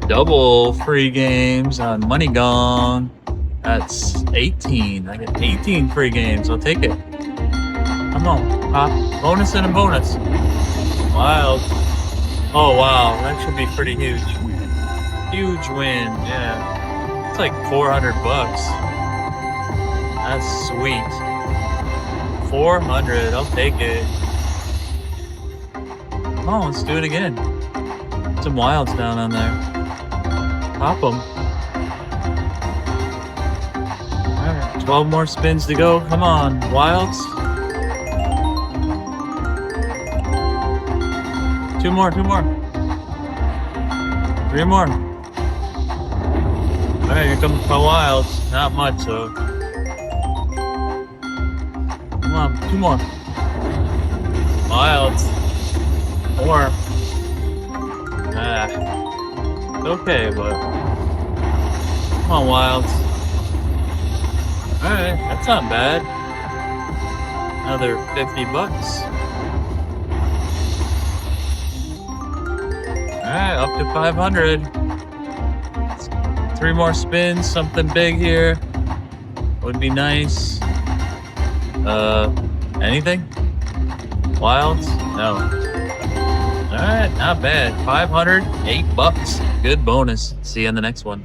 Double free games on Money Gong. That's 18. I get 18 free games. I'll take it. Come on. Pop. Bonus and a bonus. Wild. Oh, wow. That should be pretty huge. Huge win. Yeah. It's like 400 bucks. That's sweet. 400. I'll take it. Come on, let's do it again. Some wilds down on there. Pop them. Alright, 12 more spins to go. Come on, wilds. 2 more, 2 more. 3 more. Alright, here comes the wilds. Not much, though. Come on, 2 more. Wilds. 4. Okay, but come on, wilds. Alright, that's not bad. Another 50 bucks. Alright, up to 500. 3 more spins, something big here. Would be nice. Anything? Wilds? No. Alright, not bad. 508 bucks. Good bonus. See you in the next one.